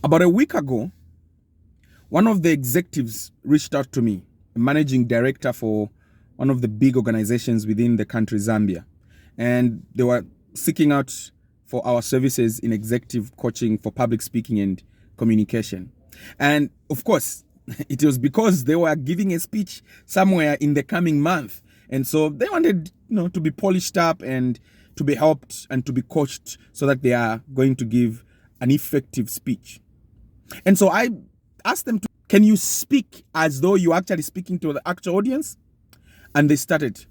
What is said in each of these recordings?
About a week ago, one of the executives reached out to me, a managing director for one of the big organizations within the country, Zambia. And they were seeking out for our services in executive coaching for public speaking and communication. And of course, it was because they were giving a speech somewhere in the coming month. And so they wanted, to be polished up and to be helped and to be coached so that they are going to give an effective speech. And so I asked them, can you speak as though you're actually speaking to the actual audience? And they started.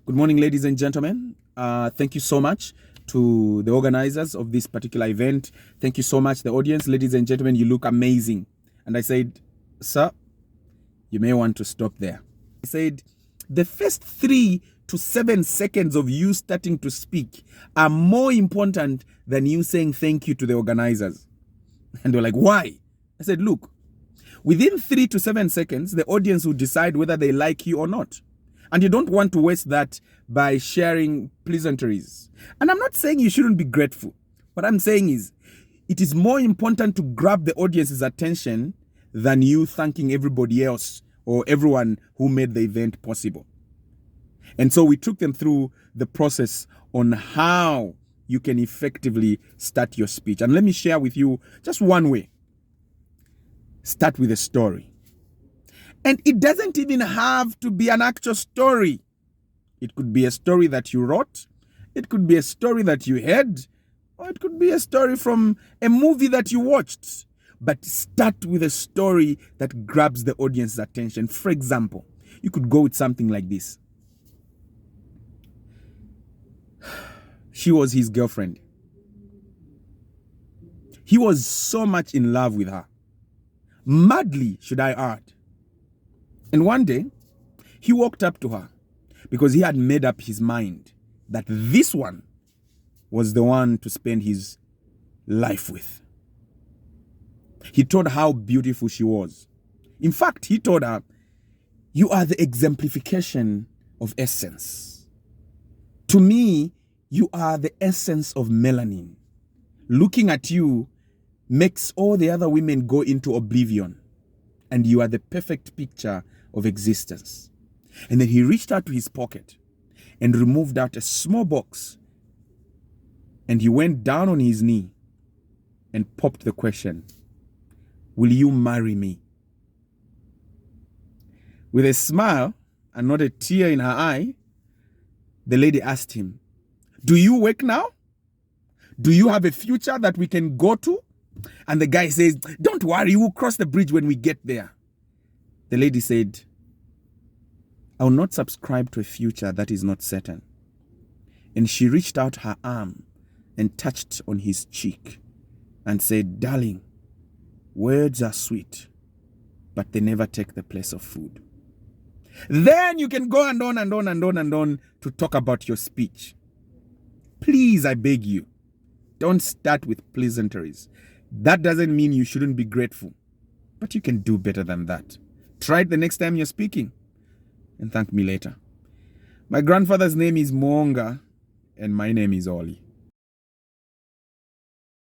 Good morning, ladies and gentlemen. Thank you so much to the organizers of this particular event. Thank you so much, the audience. Ladies and gentlemen, you look amazing. And I said, sir, you may want to stop there. I said, the first 3 to 7 seconds of you starting to speak are more important than you saying thank you to the organizers. And they're like, why? I said, look, within 3 to 7 seconds, the audience will decide whether they like you or not. And you don't want to waste that by sharing pleasantries. And I'm not saying you shouldn't be grateful. What I'm saying is, it is more important to grab the audience's attention than you thanking everybody else or everyone who made the event possible. And so we took them through the process on how you can effectively start your speech. And let me share with you just one way. Start with a story. And it doesn't even have to be an actual story. It could be a story that you wrote. It could be a story that you heard. Or it could be a story from a movie that you watched. But start with a story that grabs the audience's attention. For example, you could go with something like this. She was his girlfriend. He was so much in love with her. Madly, should I add. And one day, he walked up to her because he had made up his mind that this one was the one to spend his life with. He told her how beautiful she was. In fact, he told her, you are the exemplification of essence. To me, you are the essence of melanin. Looking at you makes all the other women go into oblivion. And you are the perfect picture of existence. And then he reached out to his pocket and removed out a small box. And he went down on his knee and popped the question, will you marry me? With a smile and not a tear in her eye, the lady asked him, do you work now? Do you have a future that we can go to? And the guy says, don't worry, we'll cross the bridge when we get there. The lady said, I will not subscribe to a future that is not certain. And she reached out her arm and touched on his cheek and said, darling, words are sweet, but they never take the place of food. Then you can go and on and on and on and on to talk about your speech. Please, I beg you, don't start with pleasantries. That doesn't mean you shouldn't be grateful, but you can do better than that. Try it the next time you're speaking and thank me later. My grandfather's name is Mwonga and my name is Oli.